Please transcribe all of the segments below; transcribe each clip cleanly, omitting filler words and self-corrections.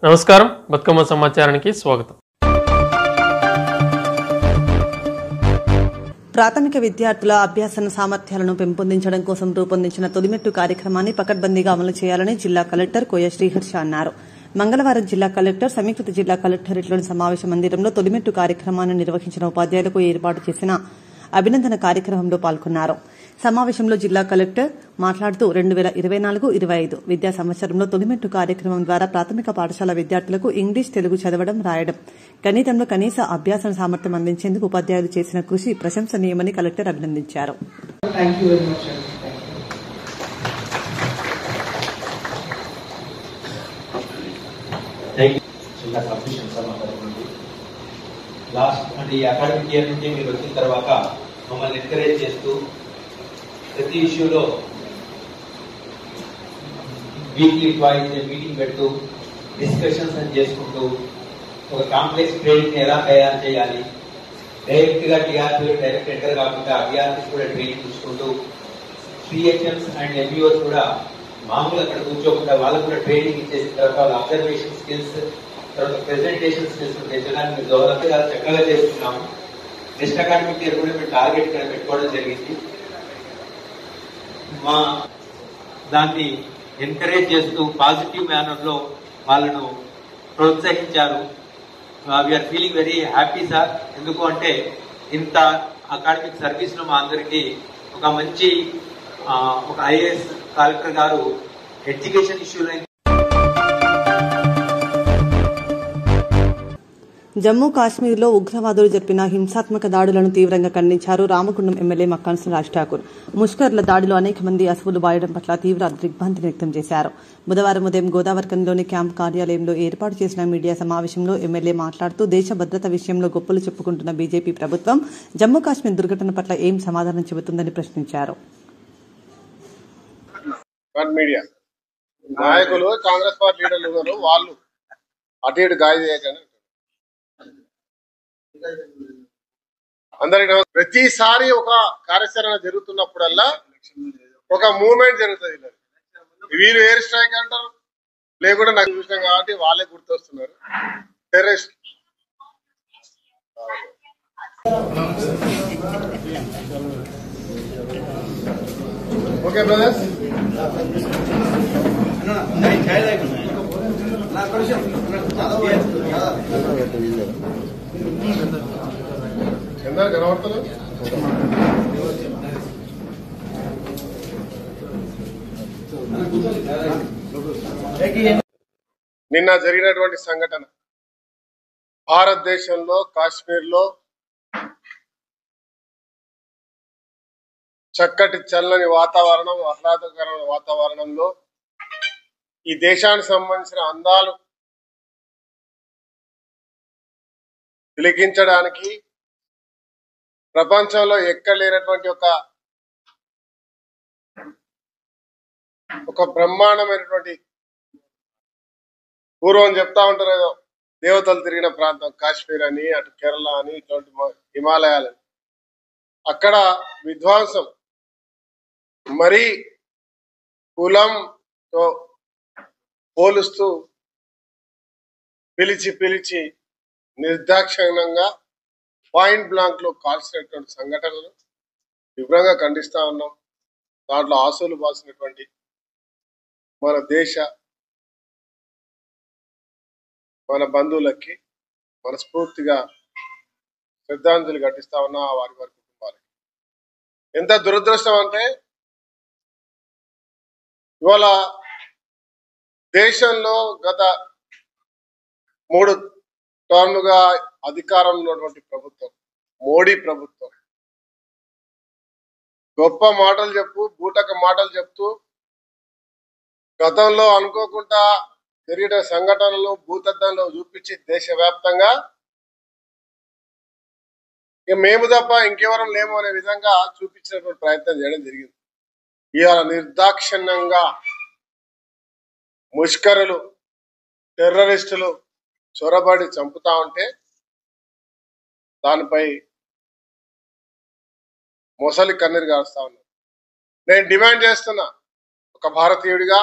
నమస్కారం, బతుకమ్మ సమాచారానికి స్వాగతం. ప్రాథమిక విద్యార్థుల అభ్యాసన సామర్థ్యాలను పెంపొందించడం కోసం రూపొందించిన తొలిమెట్టు కార్యక్రమాన్ని పకడ్బందీగా అమలు చేయాలని జిల్లా కలెక్టర్ కోయ శ్రీహర్ష అన్నారు. మంగళవారం జిల్లా కలెక్టర్ సమీకృత జిల్లా కలెక్టరేట్లోని సమావేశ మందిరంలో తొలిమెట్టు కార్యక్రమాన్ని నిర్వహించిన ఉపాధ్యాయులకు ఏర్పాటు చేసిన అభినందన కార్యక్రమంలో పాల్గొన్నారు. సమావేశంలో జిల్లా కలెక్టర్ మాట్లాడుతూ 2024-25 విద్యా సంవత్సరంలో తొలిమెట్టు కార్యక్రమం ద్వారా ప్రాథమిక పాఠశాల విద్యార్థులకు ఇంగ్లీష్, తెలుగు చదవడం, రాయడం, గణితంలో కనీస అభ్యాసన సామర్థ్యం అందించేందుకు ఉపాధ్యాయులు చేసిన కృషి ప్రశంసనీయమని కలెక్టర్ అభినందించారు. లాస్ట్ అంటే ఈ అకాడమిక్ ఇయర్ నుంచి మీరు వచ్చిన తర్వాత మమ్మల్ని ఎంకరేజ్ చేస్తూ ప్రతి ఇష్యూలో వీక్లీ ట్వైస్ మీటింగ్ పెడుతూ డిస్కషన్స్ అని చేసుకుంటూ ఒక కాంప్లెక్స్ ట్రైనింగ్ ఎలా తయారు చేయాలి, డైరెక్ట్ గా టీఆర్పీలో డైరెక్ట్ ఎంటర్ కాకుండా టీఆర్పీస్ కూడా ట్రైనింగ్ తీసుకుంటూ సిహెచ్ఎంస్ అండ్ ఎంబీఓస్ కూడా మామూలు అక్కడ కూర్చోకుండా వాళ్ళకు కూడా ట్రైనింగ్ ఇచ్చేసిన తర్వాత వాళ్ళ అబ్జర్వేషన్ స్కిల్స్, తర్వాత ప్రెజెంటేషన్ స్కిల్స్ పెంచడానికి మీరు గౌరవంగా చక్కగా చేస్తున్నాము. నెక్స్ట్ అకాడమిక్ ఇయర్ కూడా మేము టార్గెట్ ఇక్కడ పెట్టుకోవడం జరిగింది. మా దాన్ని ఎంకరేజ్ చేస్తూ పాజిటివ్ మేనర్ లో వాళ్ళను ప్రోత్సహించారు. We are feeling very happy sir. ఎందుకు అంటే ఇంత అకాడమిక్ సర్వీస్ లో మా అందరికీ ఒక మంచి ఒక ఐఏఎస్ కలెక్టర్ గారు ఎడ్యుకేషన్ ఇష్యూలో జమ్మూ కాశ్మీర్లో ఉగ్రవాదులు జరిపిన హింసాత్మక దాడులను తీవ్రంగా ఖండించారు రామగుండం ఎమ్మెల్యే మక్కాన్ రాజ్ ఠాకూర్. ముష్కర్ల దాడిలో అనేక మంది అసువులు బాయడం పట్ల తీవ్ర దిగ్భ్రాంతిని వ్యక్తం చేశారు. బుధవారం ఉదయం గోదావరికంలోని క్యాంప్ కార్యాలయంలో ఏర్పాటు చేసిన మీడియా సమావేశంలో ఎమ్మెల్యే మాట్లాడుతూ దేశ భద్రత విషయంలో గొప్పలు చెప్పుకుంటున్న బీజేపీ ప్రభుత్వం జమ్మూ కాశ్మీర్ దుర్ఘటన పట్ల ఏం సమాధానం చెబుతుందని ప్రశ్నించారు. నాయకులు కాంగ్రెస్ పార్టీ లీడర్లు వాళ్ళు అటు ఇటు గాయ చేయగానే అందరికి ప్రతిసారి ఒక కార్యాచరణ జరుగుతున్నప్పుడల్లా ఒక మూవ్మెంట్ జరుగుతుంది. వీళ్ళు ఎయిర్ స్ట్రైక్ అంటారు, లేకుండా నాకు చూసాం కాబట్టి వాళ్ళే గుర్తొస్తున్నారు టెర్రరిస్ట్. ఓకే బ్రదర్స్, ఎంత కనబడుతుంది. నిన్న జరిగినటువంటి సంఘటన భారతదేశంలో కాశ్మీర్లో చక్కటి చల్లని వాతావరణం, ఆహ్లాదకరమైన వాతావరణంలో ఈ దేశానికి సంబంధించిన అందాలు తిలకించడానికి ప్రపంచంలో ఎక్కడ లేనటువంటి ఒక బ్రహ్మాండమైనటువంటి, పూర్వం చెప్తా ఉంటారు ఏదో దేవతలు తిరిగిన ప్రాంతం కాశ్మీర్ అని, అటు కేరళ అని, ఇటువంటి హిమాలయాలని, అక్కడ విధ్వంసం మరీ కులంతో పోలుస్తూ పిలిచి నిర్దాక్షిణ్యంగా పాయింట్ బ్లాంక్ లో కాల్చినటువంటి సంఘటనలు తీవ్రంగా ఖండిస్తా ఉన్నాం. దాంట్లో ఆశలు బాసినటువంటి మన దేశ మన బంధువులకి మనస్ఫూర్తిగా శ్రద్ధాంజలి ఘటిస్తా ఉన్నా వారి కుటుంబాలకి. ఎంత దురదృష్టం అంటే ఇవాళ దేశంలో గత 3 టర్ముగా అధికారంలో ఉన్నటువంటి ప్రభుత్వం, మోడీ ప్రభుత్వం, గొప్ప మాటలు బూటక మాటలు చెప్తూ గతంలో అనుకోకుండా జరిగిన సంఘటనలు భూతద్దంలో చూపించి దేశవ్యాప్తంగా ఇక మేము తప్ప ఇంకెవరం లేము అనే విధంగా చూపించినటువంటి ప్రయత్నం చేయడం జరిగింది. ఇవాళ నిర్దాక్షిణ్యంగా ముష్కరులు, టెర్రరిస్టులు చొరబడి చంపుతా ఉంటే దానిపై మొసలి కన్నీరు కారుస్తా ఉన్నారు. నేను డిమాండ్ చేస్తున్నా, ఒక భారతీయుడిగా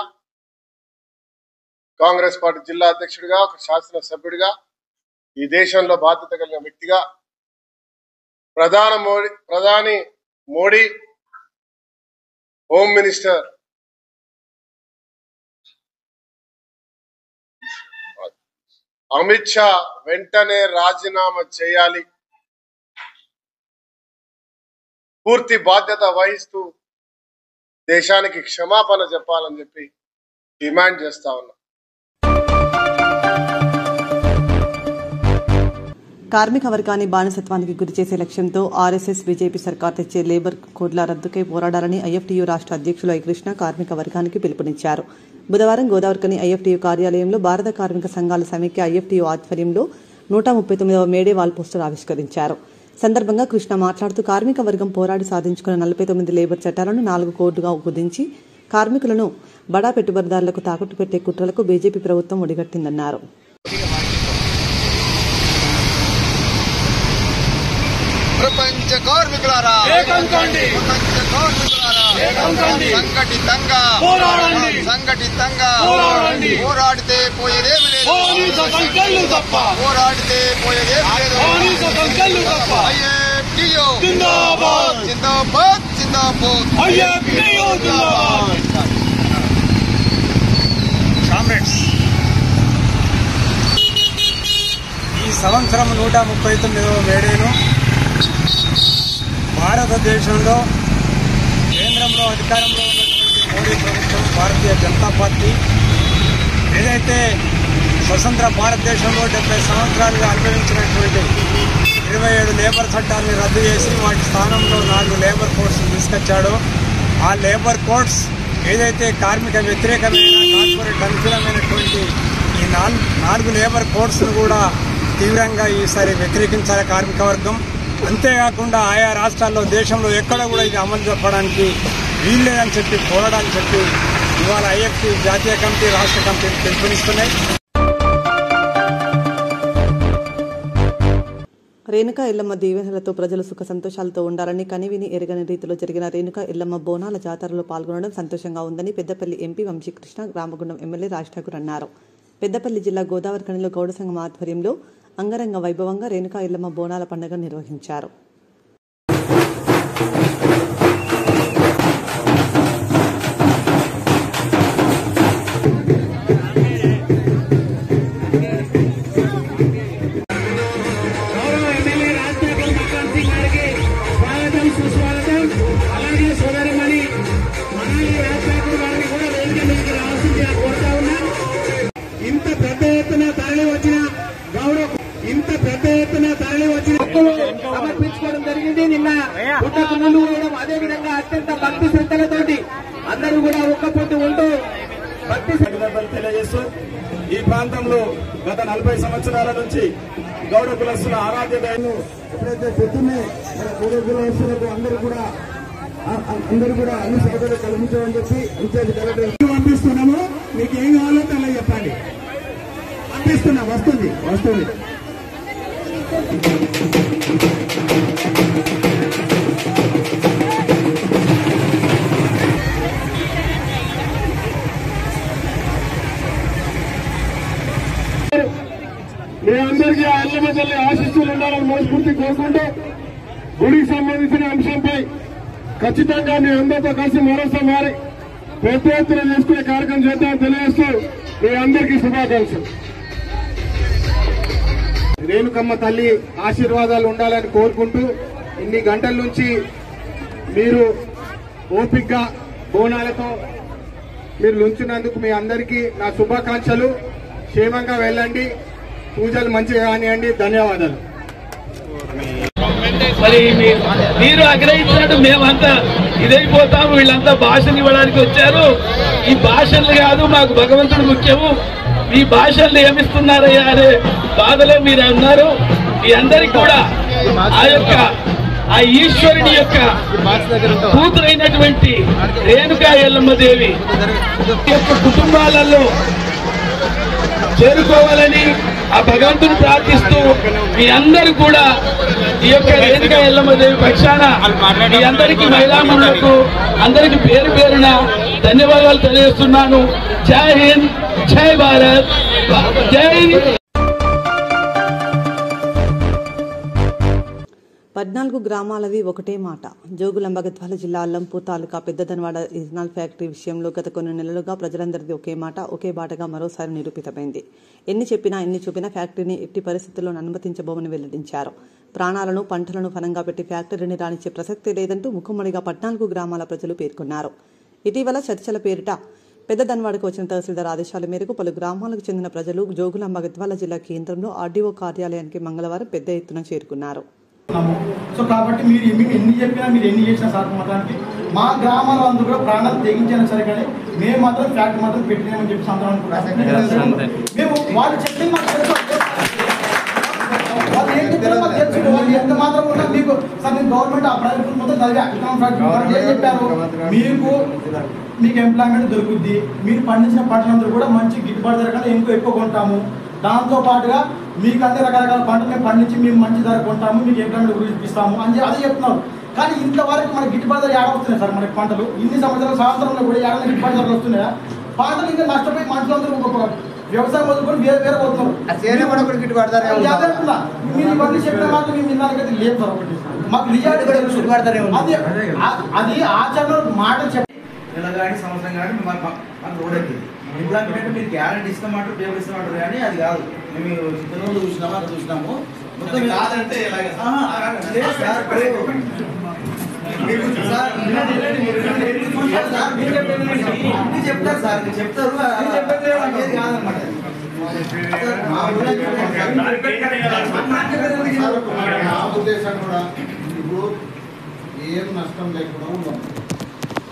కాంగ్రెస్ పార్టీ జిల్లా అధ్యక్షుడిగా, ఒక శాసనసభ్యుడిగా, ఈ దేశంలో బాధ్యత కలిగిన వ్యక్తిగా ప్రధాని మోడీ, హోమ్ మినిస్టర్ అమిత్ షా వెంటనే రాజీనామా చేయాలి, పూర్తి బాధ్యత వహిస్తూ దేశానికి క్షమాపణ చెప్పాలని చెప్పి డిమాండ్ చేస్తా ఉన్నా. కార్మిక వర్గాన్ని బానిసత్వానికి గురిచేసే లక్ష్యంతో ఆర్ఎస్ఎస్ బీజేపీ సర్కార్ తెచ్చే లేబర్ కోడ్ల రద్దుకై పోరాడాలని ఐఎఫ్టీయూ రాష్ట్ర అధ్యక్షులు ఐ కృష్ణ కార్మిక వర్గానికి పిలుపునిచ్చారు. బుధవారం గోదావరికని ఐఎఫ్టీయూ కార్యాలయంలో భారత కార్మిక సంఘాల సమైక్య ఐఎఫ్టీయూ ఆధ్వర్యంలో 139వ మేడే వాల్ పోస్టర్ ఆవిష్కరించారు. సందర్భంగా కృష్ణ మాట్లాడుతూ కార్మిక వర్గం పోరాడి సాధించుకున్న 49 లేబర్ చట్టాలను 4 కోడ్లుగా కుదించి కార్మికులను బడా పెట్టుబడిదారులకు తాకట్టు పెట్టే కుట్రలకు బీజేపీ ప్రభుత్వం ఒడిగట్టిందన్నారు. ప్రపంచ కార్మికులారా సంఘటితంగా పోరాడితే పోయేదేమి లేదు, పోరాడితే పోయేదేమి లేదు. ఐఎఫ్టీయూ జిందాబాద్ జిందాబాద్ జిందాబాద్. కామ్రేడ్స్, ఈ సంవత్సరం 139వ మేడేను భారతదేశంలో కేంద్రంలో అధికారంలో ఉన్నటువంటి మోడీ ప్రభుత్వం, భారతీయ జనతా పార్టీ ఏదైతే స్వతంత్ర భారతదేశంలో 70 సంవత్సరాలుగా అనుభవించినటువంటి 27 లేబర్ చట్టాలని రద్దు చేసి వాటి స్థానంలో 4 లేబర్ కోడ్స్ తీసుకొచ్చాడో, ఆ లేబర్ కోడ్స్ ఏదైతే కార్మిక వ్యతిరేకమైన, కార్పొరేట్ అనుకూలమైనటువంటి ఈ 4 లేబర్ కోడ్స్ను కూడా తీవ్రంగా ఈసారి వ్యతిరేకించాలి కార్మిక వర్గం. అంతేకాకుండా ఆయా రాష్ట్రాల్లో, దేశంలో ఎక్కడ కూడా ఇది అమలు చెప్పడానికి వీల్లేదని చెప్పి పోరాడాలని చెప్పి ఇవాళ ఐఎఫ్టీ జాతీయ కమిటీ, రాష్ట్ర కమిటీ పిలుపునిస్తున్నాయి. రేణుకా ఎల్లమ్మ దీవెనలతో ప్రజలు సుఖ సంతోషాలతో ఉండాలని, కనివిని ఎరగని రీతిలో జరిగిన రేణుకా ఎల్లమ్మ బోనాల జాతరలో పాల్గొనడం సంతోషంగా ఉందని పెద్దపల్లి ఎంపీ వంశీకృష్ణ, రామగుండం ఎమ్మెల్యే రాజ్ ఠాకూర్ అన్నారు. పెద్దపల్లి జిల్లా గోదావరికనిలో గౌడ సంఘం ఆధ్వర్యంలో అంగరంగ వైభవంగా రేణుకా ఎల్లమ్మ బోనాల పండుగ నిర్వహించారు. సమర్పించుకోవడం జరిగింది. నిన్న పుట్టకు ముందు వేయడం, అదే విధంగా అత్యంత భక్తి శ్రద్ధలతోటి అందరూ కూడా ఒక్క పొద్దు ఉంటూ భక్తి తెలియజేస్తూ, ఈ ప్రాంతంలో గత 40 సంవత్సరాల నుంచి గౌడ కులస్తుల ఆరాధ్య దైవం ఎప్పుడైతే పొద్దున్నే మన గౌడ కులస్తులకు అందరూ కూడా అన్ని సౌకర్యాలు కల్పించామని చెప్పి ఇన్ఛార్జ్ కలెక్టర్ పంపిస్తున్నాము. మీకు ఏం కావాలో అలా చెప్పండి. పంపిస్తున్నా, వస్తుంది. మీ అందరికీ ఆ ఎల్లమ్మ తల్లి ఆశీస్సులు ఉండాలని మనస్ఫూర్తి కోరుకుంటూ, గుడికి సంబంధించిన అంశంపై ఖచ్చితంగా మీ అందరితో కలిసి మరోసారి పెద్ద ఎత్తున చేసుకునే కార్యక్రమం చేద్దామని తెలియజేస్తూ మీ అందరికీ శుభాకాంక్షలు. రేణుకమ్మ తల్లి ఆశీర్వాదాలు ఉండాలని కోరుకుంటూ, ఇన్ని గంటల నుంచి మీరు ఓపికగా బోనాలతో మీరు నుంచినందుకు మీ అందరికీ నా శుభాకాంక్షలు. క్షేమంగా వెళ్ళండి, పూజలు మంచిగా కానివ్వండి. ధన్యవాదాలు. మరి మీరు ఆగ్రహించినట్టు మేమంతా ఇదైపోతాము. వీళ్ళంతా భాషను ఇవ్వడానికి వచ్చారు. ఈ భాషలు కాదు, మాకు భగవంతుడు ముఖ్యము. ఈ భాషలు ఏమిస్తున్నారయ్యా అనే బాధలో మీరు ఉన్నారు. మీ అందరికి కూడా ఆ ఈశ్వరుని యొక్క కూతురైనటువంటి రేణుకా ఎల్లమ్మ దేవి యొక్క కుటుంబాలలో చేరుకోవాలని ఆ భగవంతుని ప్రార్థిస్తూ, మీ అందరూ కూడా ఈ యొక్క రేణుకా ఎల్లమ్మ దేవి పక్షాన మీ అందరికీ, మహిళామణులకు అందరికీ పేరు పేరున ధన్యవాదాలు తెలియజేస్తున్నాను. జై హింద్, జై భారత్, జై 14 గ్రామాలవి ఒకటే మాట. జోగులాంబ గద్వాల జిల్లా అల్లంపూర్ తాలూకా పెద్దదన్వాడ ఇథనాల్ ఫ్యాక్టరీ విషయంలో గత కొన్ని నెలలుగా ప్రజలందరిది ఒకే మాట, ఒకే బాటగా మరోసారి నిరూపితమైంది. ఎన్ని చెప్పినా ఎన్ని చూపినా ఫ్యాక్టరీని ఎట్టి పరిస్థితుల్లో అనుమతించబోమని వెల్లడించారు. ప్రాణాలను పంటలను ఫలంగా పెట్టి ఫ్యాక్టరీని రాణించే ప్రసక్తే లేదంటూ ముఖమ్మడిగా 14 గ్రామాల ప్రజలు పేర్కొన్నారు. ఇటీవల చర్చల పేరిట పెద్దదన్వాడకు వచ్చిన తహసీల్దార్ ఆదేశాల మేరకు పలు గ్రామాలకు చెందిన ప్రజలు జోగులాంబ గద్వాల జిల్లా కేంద్రంలో ఆర్డీఓ కార్యాలయానికి మంగళవారం పెద్ద ఎత్తున చేరుకున్నారు. సో కాబట్టి మీరు ఎన్ని చెప్పినా మీరు ఎన్ని చేసినా సార్ మాత్రానికి మా గ్రామాల అందరూ కూడా ప్రాణాలు తెగించాను సరే, కానీ మేము మాత్రం ఫ్యాక్టరీ మాత్రం పెట్టినామని చెప్పి సందర్భం మేము వాళ్ళు చెప్పింది మాకు తెలుసు, వాళ్ళు ఏం చెప్పారో మాకు తెలుసు. వాళ్ళు ఎంత మాత్రం ఉన్నా మీకు సార్ నేను గవర్నమెంట్ ఆ ప్రైవేట్ మొత్తం చదివా ఫ్యాక్టరీ ఏం చెప్పారు, మీకు ఎంప్లాయ్మెంట్ దొరుకుద్ది, మీరు పండించిన పంటలందరూ కూడా మంచి గిట్టుబాటు ధర కన్నా ఎక్కువ కొంటాము, దాంతో పాటుగా మీకు అన్ని రకరకాల పంటలు మేము పండించి మేము మంచి ధర కొంటాము, మీకు ఎంప్లాయ్మెంట్ గురించి ఇస్తాము అని అదే చెప్తున్నారు. కానీ ఇంతవరకు మనకి గిట్టుబాటు ధర ఏడ వస్తున్నాయి సార్? మనకి పంటలు ఇన్ని సంవత్సరాల సంవత్సరంలో కూడా ఏడాది గిట్టుబాటు ధరలు వస్తున్నాయా? పంటలు ఇంకా నష్టపోయి మనుషులందరూ వ్యవసాయం వదులుకొని వేరే పోతున్నారు. మీరు ఇవన్నీ చెప్పిన మాత్రం మేము ఇన్నాళ్ళకైతే లేదు సార్. ఒకటి మాకు రిజల్ట్ అది ఆచరణ మాట చెప్పి నెల కానీ సంవత్సరం కానీ మన రోడ్ ఎక్కింది. ఎంప్లాయ్మెంట్ మీరు గ్యారెంటీ ఇస్తామంటారు, పేపర్ ఇస్తామంటారు, కానీ అది కాదు. మేము చిత్తూరులో చూసినాము, అక్కడ చూసినాము. మొత్తం కాదంటే చెప్తారు సార్, చెప్తారు కాదనమాట. నా ఉద్దేశం కూడా ఇప్పుడు ఏం నష్టం లేకుండా ఉండదు.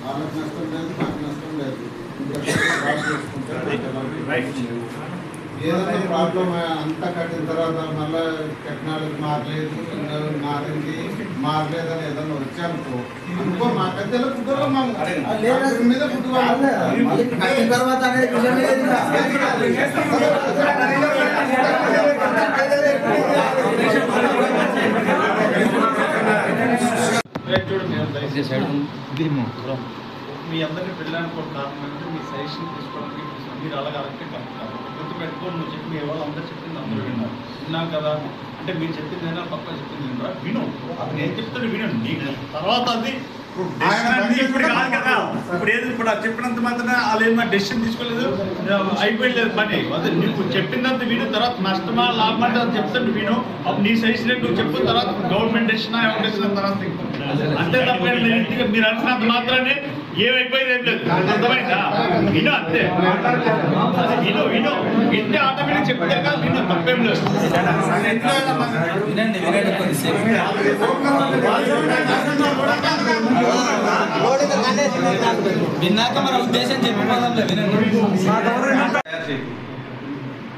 వాళ్ళకి నష్టం లేదు, నాకు నష్టం లేదు. ఏదైనా ప్రాబ్లం అంతా కట్టిన తర్వాత మళ్ళీ టెక్నాలజీ మారలేదని ఏదన్నా వచ్చానుకో అనుకో, మాకైతే మీద కట్టిన తర్వాత అనేది మీ అందరినీ వెళ్ళడానికి కారణం అంటే మీ సజెషన్ తీసుకోవడానికి మీరు అలాగంటే గుర్తు పెట్టుకొని నువ్వు చెప్పి మీ వాళ్ళు అందరూ చెప్పింది అందరూ విన్నాం కదా. అంటే మీరు చెప్పింది అయినా పక్క చెప్పింది విను, అతను ఏం చెప్తాడు విను. నీకు తర్వాత అది ఇప్పుడు కాదు కదా, ఇప్పుడు ఏది ఇప్పుడు చెప్పినంత మాత్రం వాళ్ళు ఏమన్నా డెసిషన్ తీసుకోలేదు, అయిపోయలేదు పని. అదే నీకు చెప్పినంత విను, తర్వాత నష్టమా లాభమా అది చెప్తాడు విను. అప్పుడు నీ సజెషన్ నువ్వు చెప్పిన తర్వాత గవర్నమెంట్ డెసిషన్ ఎవరు డెసిషన్ తర్వాత అంతే తప్ప మీరు అనుకున్నంత మాత్రాన్ని ఏమైపోయింది ఏం లేదు. అర్థమైందా? విను అంతే, విను విను వింటే ఆటోమేటిక్ చెప్తే కాదు విను, తప్పేం లేదు. విన్నాక మన ఉద్దేశం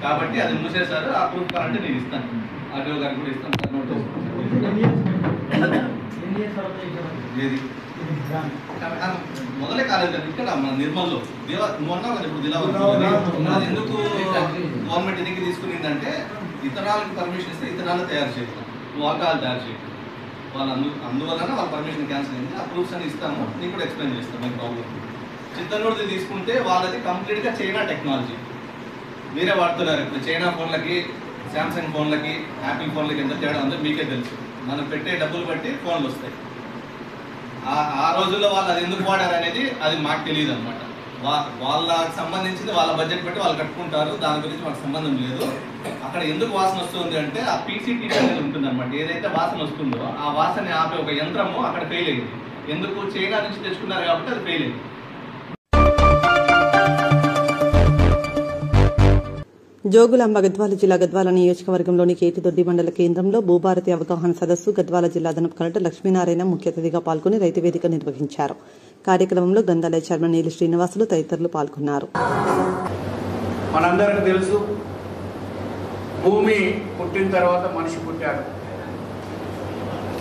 కాబట్టి అది మూసేశారు. ఆ ప్రూఫ్ కావాలంటే నేను ఇస్తాను, ఆర్టీఓ గారికి కూడా ఇస్తాను సార్. నోట్ మొదలే కాలేదు కదా ఇక్కడ మన నిర్మల్లో మొన్న ఇప్పుడు దిలావరి ఎందుకు గవర్నమెంట్ ఎన్నిక తీసుకునిందంటే ఇతరాలకు పర్మిషన్ ఇస్తే ఇతరాలు తయారు చేస్తాం, ఆల్కహాల్ తయారు చేయడం వాళ్ళు అందువలన వాళ్ళ పర్మిషన్ క్యాన్సిల్ అయింది. ఆ ప్రూఫ్స్ అని ఇస్తాము, నీకు కూడా ఎక్స్ప్లెయిన్ చేస్తాం మీ ప్రాబ్లం. చిత్తనూరుది తీసుకుంటే వాళ్ళది కంప్లీట్గా చైనా టెక్నాలజీ మీరే వాడుతున్నారు. ఇప్పుడు చైనా ఫోన్లకి, శాంసంగ్ ఫోన్లకి, యాపిల్ ఫోన్లకి ఎంత తేడా ఉందో మీకే తెలుసు. మనం పెట్టే డబ్బులు బట్టి ఫోన్లు వస్తాయి. ఆ రోజుల్లో వాళ్ళు అది ఎందుకు వాడారు అనేది అది మాకు తెలియదు అనమాట. వాళ్ళకి సంబంధించింది వాళ్ళ బడ్జెట్ బట్టి వాళ్ళు కట్టుకుంటారు, దాని గురించి మాకు సంబంధం లేదు. అక్కడ ఎందుకు వాసన వస్తుంది అంటే ఆ పీసీటీ అనేది ఉంటుంది అనమాట. ఏదైతే వాసన వస్తుందో ఆ వాసన ఆపే ఒక యంత్రము అక్కడ ఫెయిల్ అయింది. ఎందుకు చైనా నుంచి తెచ్చుకున్నారు కాబట్టి అది ఫెయిల్ అయింది. జోగులాంబ గద్వాల జిల్లా గద్వాల నియోజకవర్గంలోని కేతిదొడ్డి మండల కేంద్రంలో భూభారతి అవగాహన సదస్సు గద్వాల జిల్లా అదనపు కలెక్టర్ లక్ష్మీనారాయణ ముఖ్య అతిథిగా పాల్గొని రైతు వేదిక నిర్వహించారు. కార్యక్రమంలో గ్రంథాలయ చైర్మన్ నీలి శ్రీనివాసులు తదితరులు పాల్గొన్నారు. మనందరికీ తెలుసు, భూమి పుట్టిన తర్వాత మనిషి పుట్టాడు.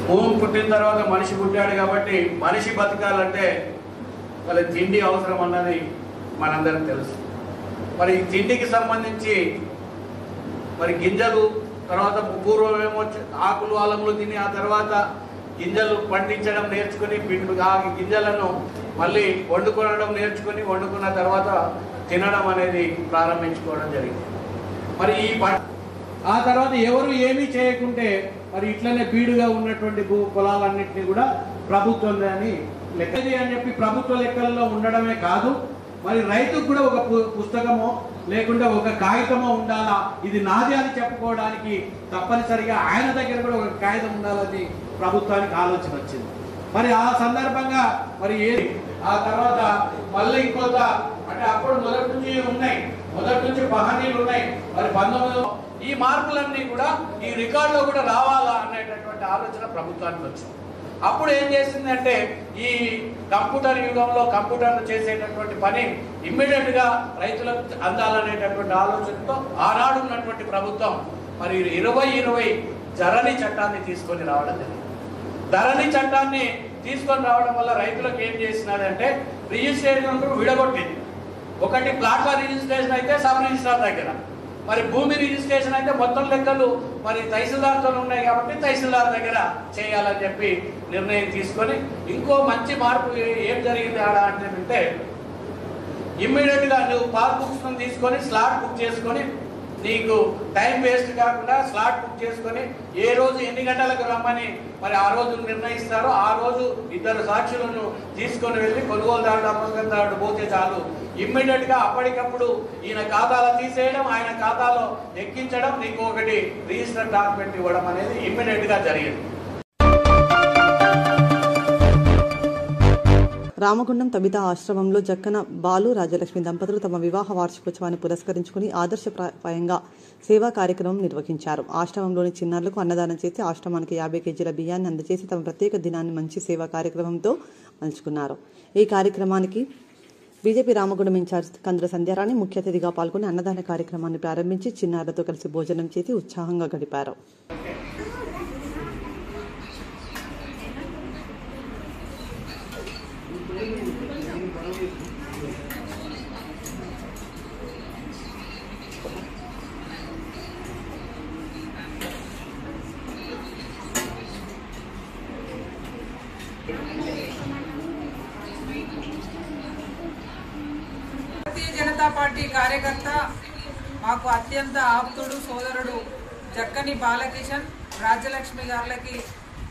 భూమి పుట్టిన తర్వాత మనిషి పుట్టాడు కాబట్టి మనిషి బతకాలంటే వాళ్ళ తిండి అవసరం అన్నది మనందరికీ తెలుసు. మరి తిండికి సంబంధించి మరి గింజలు, తర్వాత పూర్వమేమో ఆకులు అలములు తిని ఆ తర్వాత గింజలు పండించడం నేర్చుకుని ఆ గింజలను మళ్ళీ వండుకోవడం నేర్చుకుని వండుకున్న తర్వాత తినడం అనేది ప్రారంభించుకోవడం జరిగింది. మరి ఆ తర్వాత ఎవరు ఏమీ చేయకుంటే మరి ఇట్లనే బీడుగా ఉన్నటువంటి పొలాలన్నింటినీ కూడా ప్రభుత్వం అని లెక్క అని చెప్పి ప్రభుత్వ లెక్కల్లో ఉండడమే కాదు, మరి రైతుకు కూడా ఒక పుస్తకమో లేకుంటే ఒక కాగితమో ఉండాలా, ఇది నాది అని చెప్పుకోవడానికి తప్పనిసరిగా ఆయన దగ్గర కూడా ఒక కాగితం ఉండాలని ప్రభుత్వానికి ఆలోచన వచ్చింది. మరి ఆ సందర్భంగా మరి ఆ తర్వాత మళ్ళీ ఇంకొంత అంటే అప్పుడు మొదటి నుంచి పహానీలు ఉన్నాయి. మరి 19 ఈ మార్పులన్నీ కూడా ఈ రికార్డులో కూడా రావాలా అనేటటువంటి ఆలోచన ప్రభుత్వానికి వచ్చింది. అప్పుడు ఏం చేసిందంటే ఈ కంప్యూటర్ యుగంలో కంప్యూటర్లు చేసేటటువంటి పని ఇమ్మీడియట్ గా రైతులకు అందాలనేటటువంటి ఆలోచనతో ఆనాడు ఉన్నటువంటి ప్రభుత్వం మరి 2020 ధరణి చట్టాన్ని తీసుకొని రావడం జరిగింది. ధరణి చట్టాన్ని తీసుకొని రావడం వల్ల రైతులకు ఏం చేసినదంటే రిజిస్ట్రేషన్ విడగొట్టింది. ఒకటి ప్లాట్ల రిజిస్ట్రేషన్ అయితే సబ్ రిజిస్ట్రార్ దగ్గర, మరి భూమి రిజిస్ట్రేషన్ అయితే మొత్తం లెక్కలు మరి తహసీల్దార్తో ఉన్నాయి కాబట్టి తహసీల్దార్ దగ్గర చేయాలని చెప్పి నిర్ణయం తీసుకొని ఇంకో మంచి మార్పు ఏం జరిగింది ఆడ అంటే ఇమ్మీడియట్ గా నువ్వు పాస్ బుక్స్ తీసుకొని స్లాట్ బుక్ చేసుకొని నీకు టైం వేస్ట్ కాకుండా స్లాట్ బుక్ చేసుకొని ఏ రోజు ఎన్ని గంటలకు రమ్మని మరి ఆ రోజు నిర్ణయిస్తారో ఆ రోజు 2 సాక్షులను తీసుకొని వెళ్ళి కొనుగోలుదారుడు అమ్మకందారుడు పోతే చాలు, ఇమ్మీడియట్ గా అప్పటికప్పుడు ఈయన ఖాతాలో తీసేయడం, ఆయన ఖాతాలో ఎక్కించడం, నీకు ఒకటి రిజిస్టర్ డాక్యుమెంట్ ఇవ్వడం అనేది ఇమ్మీడియట్ గా జరిగింది. రామగుండం తబితా ఆశ్రమంలో జక్కన బాలు రాజలక్ష్మి దంపతులు తమ వివాహ వార్షికోత్సవాన్ని పురస్కరించుకుని ఆదర్శప్రాయంగా సేవా కార్యక్రమం నిర్వహించారు. ఆశ్రమంలోని చిన్నారులకు అన్నదానం చేసి ఆశ్రమానికి 50 కేజీల బియ్యాన్ని అందజేసి తమ ప్రత్యేక దినాన్ని మంచి సేవా కార్యక్రమంతో పంచుకున్నారు. ఈ కార్యక్రమానికి బీజేపీ రామగుండం ఇన్ఛార్జ్ కంద్ర సంధ్యారాణి ముఖ్య అతిథిగా పాల్గొని అన్నదాన కార్యక్రమాన్ని ప్రారంభించి చిన్నారులతో కలిసి భోజనం చేసి ఉత్సాహంగా గడిపారు. భారతీయ జనతా పార్టీ కార్యకర్త, మాకు అత్యంత ఆప్తుడు సోదరుడు జక్కని బాలకిషన్ రాజ్యలక్ష్మి గారికి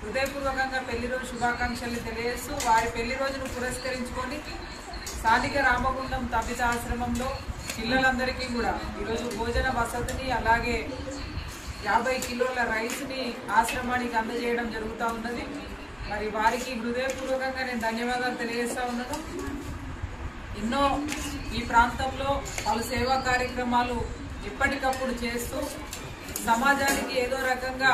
హృదయపూర్వకంగా పెళ్లి రోజు శుభాకాంక్షలు తెలియజేస్తూ వారి పెళ్లి రోజును పురస్కరించుకొని స్థానిక రామగుండం తబితా ఆశ్రమంలో పిల్లలందరికీ కూడా ఈరోజు భోజన వసతిని అలాగే 50 కిలోల రైస్ని ఆశ్రమానికి అందజేయడం జరుగుతూ ఉన్నది. మరి వారికి హృదయపూర్వకంగా నేను ధన్యవాదాలు తెలియజేస్తూ ఉన్నాను. ఎన్నో ఈ ప్రాంతంలో పలు సేవా కార్యక్రమాలు ఎప్పటికప్పుడు చేస్తూ సమాజానికి ఏదో రకంగా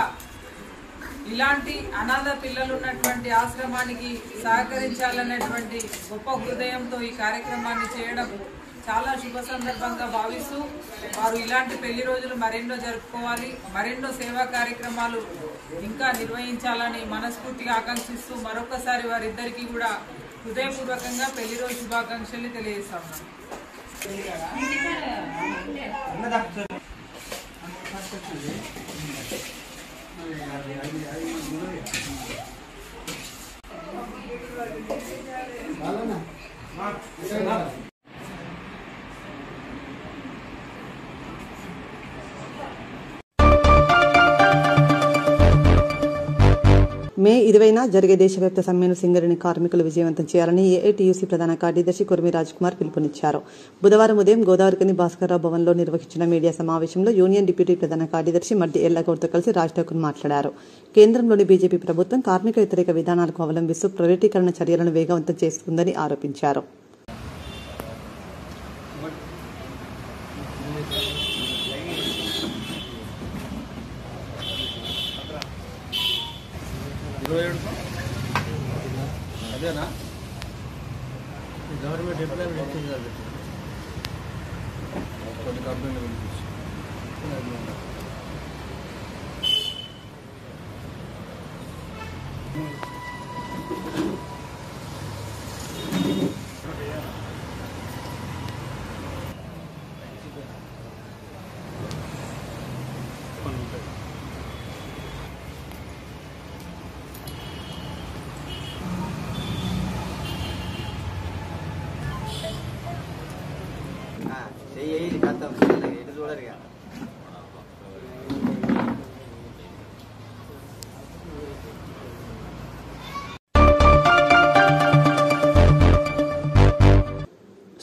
ఇలాంటి అనాథ పిల్లలు ఉన్నటువంటి ఆశ్రమానికి సహకరించాలనేటువంటి గొప్ప హృదయంతో ఈ కార్యక్రమాన్ని చేయడం చాలా శుభ సందర్భంగా భావిస్తూ వారు ఇలాంటి పెళ్లి రోజులు మరెన్నో జరుపుకోవాలి, మరెన్నో సేవా కార్యక్రమాలు ఇంకా నిర్వహించాలని మనస్ఫూర్తిగా ఆకాంక్షిస్తూ మరొకసారి వారిద్దరికీ కూడా హృదయపూర్వకంగా పెళ్లి రోజు శుభాకాంక్షలు తెలియజేస్తాము. మే 20న జరిగే దేశవ్యాప్త సమ్మెను సింగరేణి కార్మికులు విజయవంతం చేయాలని ఏఐటీయూసీ ప్రధాన కార్యదర్శి కుర్మి రాజ్ కుమార్ పిలుపునిచ్చారు. బుధవారం ఉదయం గోదావరికని భాస్కర్రావు భవన్లో నిర్వహించిన మీడియా సమావేశంలో యూనియన్ డిప్యూటీ ప్రధాన కార్యదర్శి మడ్డి ఎల్లగౌడ్తో కలిసి రాజ్ ఠాకూర్ మాట్లాడారు. కేంద్రంలోని బీజేపీ ప్రభుత్వం కార్మిక వ్యతిరేక విధానాలకు అవలంబిస్తూ ప్రైవేటీకరణ చర్యలను వేగవంతం చేస్తుందని ఆరోపించారు. అదేనా గవర్నమెంట్ ఎంప్లాయ్మెంట్ ఎక్స్చేంజ్ కాదు కొన్ని కంపెనీలు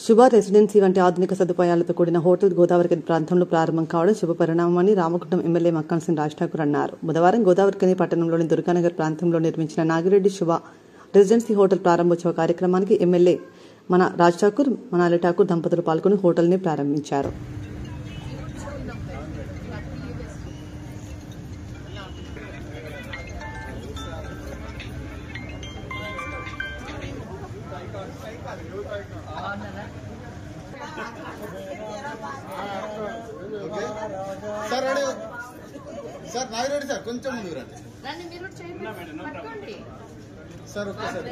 శుభ రెసిడెన్సీ వంటి ఆధునిక సదుపాయాలతో కూడిన హోటల్ గోదావరికని ప్రాంతంలో ప్రారంభం కావడం శుభ పరిణామమని రామగుండం ఎమ్మెల్యే మక్కన్ సింగ్ రాజ్ ఠాకూర్ అన్నారు. బుధవారం గోదావరికని పట్టణంలోని దుర్గానగర్ ప్రాంతంలో నిర్మించిన నాగిరెడ్డి శుభ రెసిడెన్సీ హోటల్ ప్రారంభోత్సవ కార్యక్రమానికి ఎమ్మెల్యే మన రాజ్ ఠాకూర్, మనాలి ఠాకూర్ దంపతులు పాల్గొని హోటల్ని ప్రారంభించారు. Sir ready sir Nagireddy sir కొంచెం ముందుకు రండి సార్. ఓకే సార్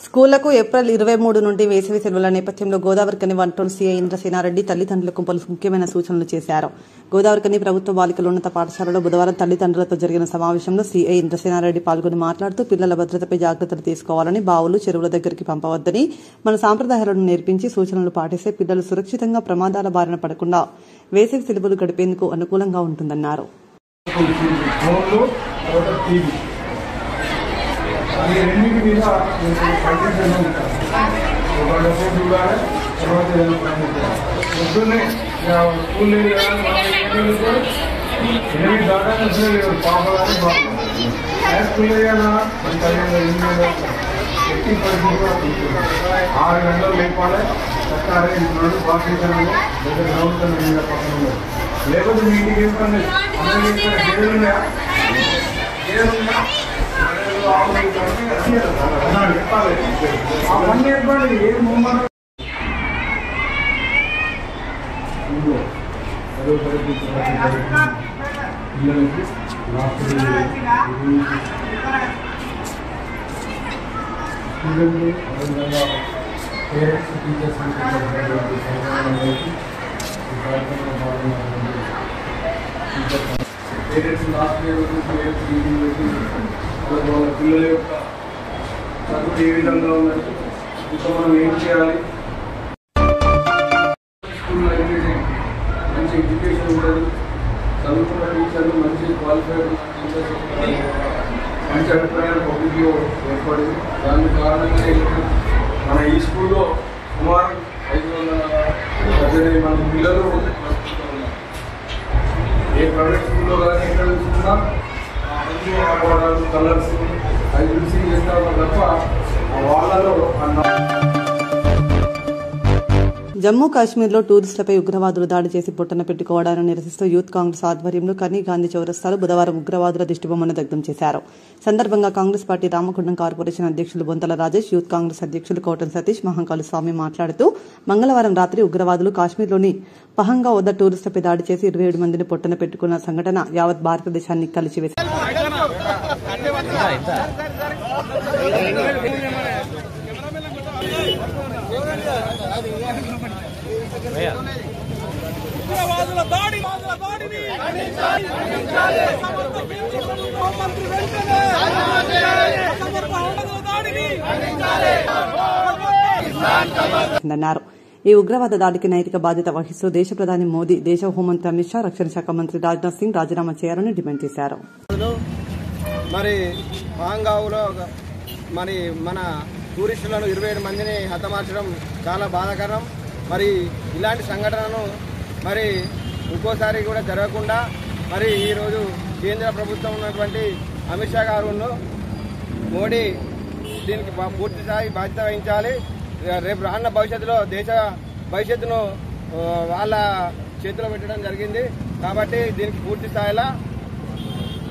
స్కూళ్లకు ఏప్రిల్ 23 నుండి వేసవి సెలవుల నేపథ్యంలో గోదావరికని వంటోల్ సీఐ ఇంద్రసేనారెడ్డి తల్లిదండ్రులకు పలు ముఖ్యమైన సూచనలు చేశారు. గోదావరికని ప్రభుత్వ బాలికల ఉన్నత పాఠశాలలో బుధవారం తల్లిదండ్రులతో జరిగిన సమావేశంలో సీఐ ఇంద్రసేనారెడ్డి పాల్గొని మాట్లాడుతూ పిల్లల భద్రతపై జాగ్రత్తలు తీసుకోవాలని, బావులు చెరువుల దగ్గరికి పంపవద్దని, మన సాంప్రదాయాలను నేర్పించి సూచనలు పాటిస్తే పిల్లలు సురక్షితంగా ప్రమాదాల బారిన పడకుండా వేసవి సెలవులు గడిపేందుకు అనుకూలంగా ఉంటుందన్నారు. అది రెండింటి మీద పట్టించడం ఉంటారు. ఒక డబ్బు చూడాలి, తర్వాత ఏదైనా పని చేయాలి. పొద్దున్నే స్కూల్ ఎనిమిది దాటానే లేదు పాప కానీ బాబు స్కూల్ అయ్యానా మన తల్లి ఎట్టి పరిస్థితులు 6 గంటలు లేపాలి. చక్కగా ఇంటున్నాడు బాధ్యతలు లేదా గ్రౌండ్ మీద పక్కన లేకపోతే మీ ఇంటికి ఏం పని ఏదున్నాయా అవన్నీ ఏర్పడి ఏ మూమెంట్ పిల్లలకి అదేవిధంగా parents teachers parents last year parents meeting పెట్టి వాళ్ళ పిల్లల యొక్క చదువు ఏ విధంగా ఉన్నది, ఇంకా మనం ఏం చేయాలి. స్కూల్లో అయితే మంచి ఎడ్యుకేషన్ ఉంటుంది, చదువుకున్న టీచర్లు మంచి క్వాలిఫైడ్ టీచర్స్ మంచి అభిప్రాయాలు పబ్లిక్లో ఏర్పడింది. దానికి కారణంగా మన ఈ స్కూల్లో సుమారు 518 మంది పిల్లలు ఏ ప్రైవేట్ స్కూల్లో కానీ ఎక్కడ చూసుకున్నా ఆడుకోవడాలు కలర్స్ అవి చూసి చేస్తాము తప్ప వాళ్ళలో జమ్మూ కాశ్మీర్లో టూరిస్టులపై ఉగ్రవాదులు దాడి చేసి పొట్టన పెట్టుకోవడాన్ని నిరసిస్తూ యూత్ కాంగ్రెస్ ఆధ్వర్యంలో కనీ గాంధీ చౌరస్తాలో బుధవారం ఉగ్రవాదుల దిష్టిబొమ్మను దగ్ధం చేశారు. సందర్భంగా కాంగ్రెస్ పార్టీ రామగుండం కార్పొరేషన్ అధ్యక్షులు బొంతల రాజేష్, యూత్ కాంగ్రెస్ అధ్యక్షులు కోటం సతీష్, మహంకాళి స్వామి మాట్లాడుతూ మంగళవారం రాత్రి ఉగ్రవాదులు కాశ్మీర్లోని పహంగా వద్ద టూరిస్టులపై దాడి చేసి 27 మందిని పొట్టన పెట్టుకున్న సంఘటన యావత్ భారతదేశాన్ని కలిసివేసింది. అన్నారు. ఈ ఉగ్రవాద దాడికి నైతిక బాధ్యత వహిస్తూ దేశ ప్రధాని మోదీ, దేశ హోంమంత్రి అమిత్ షా, రక్షణ శాఖ మంత్రి రాజ్నాథ్ సింగ్ రాజీనామా చేయాలని డిమాండ్ చేశారు. మరి పాంగావులో మరి మన టూరిస్టులను 27 మందిని హతమార్చడం చాలా బాధాకరం. మరి ఇలాంటి సంఘటనను మరి ఇంకోసారి కూడా జరగకుండా మరి ఈరోజు కేంద్ర ప్రభుత్వం ఉన్నటువంటి అమిత్ షా గారు మోడీ దీనికి పూర్తి స్థాయి బాధ్యత వహించాలి. రేపు రానున్న భవిష్యత్తులో దేశ భవిష్యత్తును వాళ్ళ చేతిలో పెట్టడం జరిగింది. కాబట్టి దీనికి పూర్తి స్థాయిలో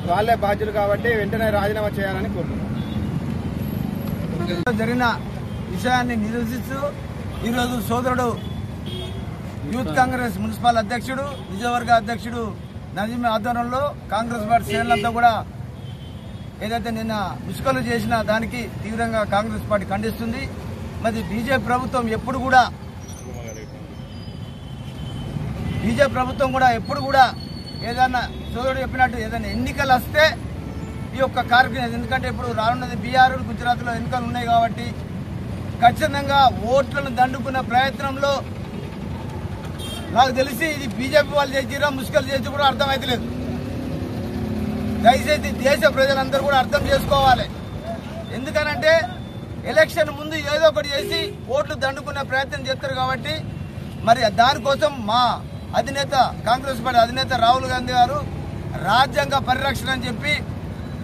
వాళ్ళే బాధ్యులు కాబట్టి వెంటనే రాజీనామా చేయాలని కోరుతున్నాం. జరిగిన విషయాన్ని నిరసిస్తూ ఈరోజు సోదరుడు యూత్ కాంగ్రెస్ మున్సిపల్ అధ్యక్షుడు నిజవర్గ అధ్యక్షుడు నజీం ఆధ్వర్యంలో కాంగ్రెస్ పార్టీ శ్రేణులంతా కూడా ఏదైతే నిన్న ముసుకలు చేసిన దానికి తీవ్రంగా కాంగ్రెస్ పార్టీ ఖండిస్తుంది. మరి బీజేపీ ప్రభుత్వం ఎప్పుడు కూడా ఏదైనా సోదరుడు చెప్పినట్టు ఏదైనా ఎన్నికలు వస్తే ఈ యొక్క కార్యక్రమం, ఎందుకంటే ఇప్పుడు రానున్నది బీహార్ గుజరాత్లో ఎన్నికలు ఉన్నాయి కాబట్టి ఖచ్చితంగా ఓట్లను దండుకున్న ప్రయత్నంలో నాకు తెలిసి ఇది బీజేపీ వాళ్ళు చేసిరా ముసుకలు చేసి కూడా అర్థమైతలేదు. దయచేసి దేశ ప్రజలందరూ కూడా అర్థం చేసుకోవాలి. ఎందుకనంటే ఎలక్షన్ ముందు ఏదో ఒకటి చేసి ఓట్లు దండుకునే ప్రయత్నం చేస్తారు కాబట్టి మరి దానికోసం మా అధినేత కాంగ్రెస్ పార్టీ అధినేత రాహుల్ గాంధీ గారు రాజ్యాంగ పరిరక్షణ అని చెప్పి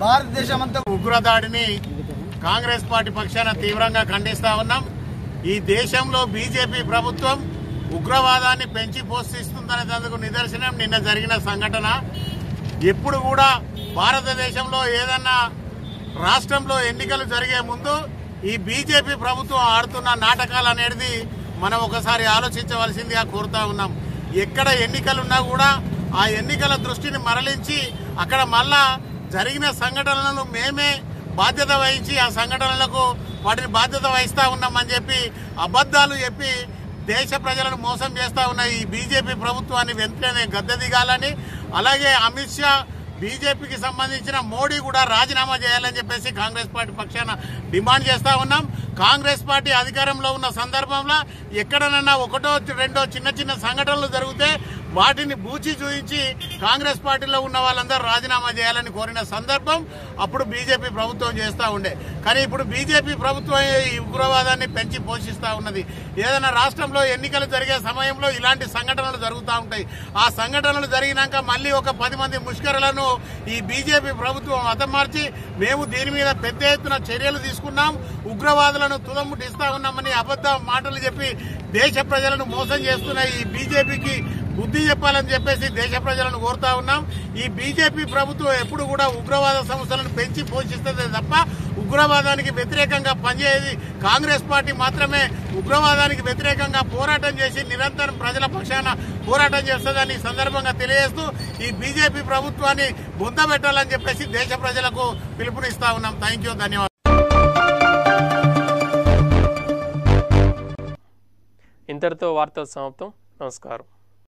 భారతదేశం అంతా ఉగ్రదాడిని కాంగ్రెస్ పార్టీ పక్షాన తీవ్రంగా ఖండిస్తా ఉన్నాం. ఈ దేశంలో బీజేపీ ప్రభుత్వం ఉగ్రవాదాన్ని పెంచి పోషిస్తుందనేందుకు నిదర్శనం నిన్న జరిగిన సంఘటన. ఎప్పుడు కూడా భారతదేశంలో ఏదన్నా రాష్ట్రంలో ఎన్నికలు జరిగే ముందు ఈ బీజేపీ ప్రభుత్వం ఆడుతున్న నాటకాలు అనేది మనం ఒకసారి ఆలోచించవలసిందిగా కోరుతా ఉన్నాం. ఎక్కడ ఎన్నికలున్నా కూడా ఆ ఎన్నికల దృష్టిని మరలించి అక్కడ మళ్ళా జరిగిన సంఘటనలను మేమే బాధ్యత వహించి ఆ సంఘటనలకు వాటిని బాధ్యత వహిస్తా ఉన్నామని చెప్పి అబద్ధాలు చెప్పి దేశ ప్రజలను మోసం చేస్తా ఉన్న ఈ బీజేపీ ప్రభుత్వాన్ని వెంటనే గద్దె దిగాలని, అలాగే అమిత్ షా బీజేపీకి సంబంధించిన మోడీ కూడా రాజీనామా చేయాలని చెప్పేసి కాంగ్రెస్ పార్టీ పక్షాన డిమాండ్ చేస్తా ఉన్నాం. కాంగ్రెస్ పార్టీ అధికారంలో ఉన్న సందర్భంలో ఎక్కడనన్నా ఒకటో రెండో చిన్న చిన్న సంఘటనలు జరిగితే వాటిని బూచి చూయించి కాంగ్రెస్ పార్టీలో ఉన్న వాళ్ళందరూ రాజీనామా చేయాలని కోరిన సందర్భం అప్పుడు బీజేపీ ప్రభుత్వం చేస్తూ ఉండే. కానీ ఇప్పుడు బీజేపీ ప్రభుత్వం ఈ ఉగ్రవాదాన్ని పెంచి పోషిస్తూ ఉన్నది. ఏదైనా రాష్ట్రంలో ఎన్నికలు జరిగే సమయంలో ఇలాంటి సంఘటనలు జరుగుతూ ఉంటాయి. ఆ సంఘటనలు జరిగినాక మళ్ళీ ఒక 10 మంది ముష్కరులను ఈ బీజేపీ ప్రభుత్వం హతమార్చి మేము దీని మీద పెద్ద ఎత్తున చర్యలు తీసుకున్నాం, ఉగ్రవాదులను తుదముట్టిస్తా ఉన్నామని అబద్ధ మాటలు చెప్పి దేశ ప్రజలను మోసం చేస్తున్న ఈ బీజేపీకి బుద్ధి చెప్పాలని చెప్పేసి దేశ ప్రజలను కోరుతా ఉన్నాం. ఈ బీజేపీ ప్రభుత్వం ఎప్పుడు కూడా ఉగ్రవాద సంస్థలను పెంచి పోషిస్తుంది తప్ప ఉగ్రవాదానికి వ్యతిరేకంగా పనిచేసేది కాంగ్రెస్ పార్టీ మాత్రమే. ఉగ్రవాదానికి వ్యతిరేకంగా పోరాటం చేసి నిరంతరం ప్రజల పక్షాన పోరాటం చేస్తుందని ఈ సందర్భంగా తెలియజేస్తూ ఈ బీజేపీ ప్రభుత్వాన్ని బొందబెట్టాలని చెప్పేసి దేశ ప్రజలకు పిలుపునిస్తా ఉన్నాం. థ్యాంక్ యూ, ధన్యవాదాలు. ఇంతటితో వార్తలు సమాప్తం. నమస్కారం.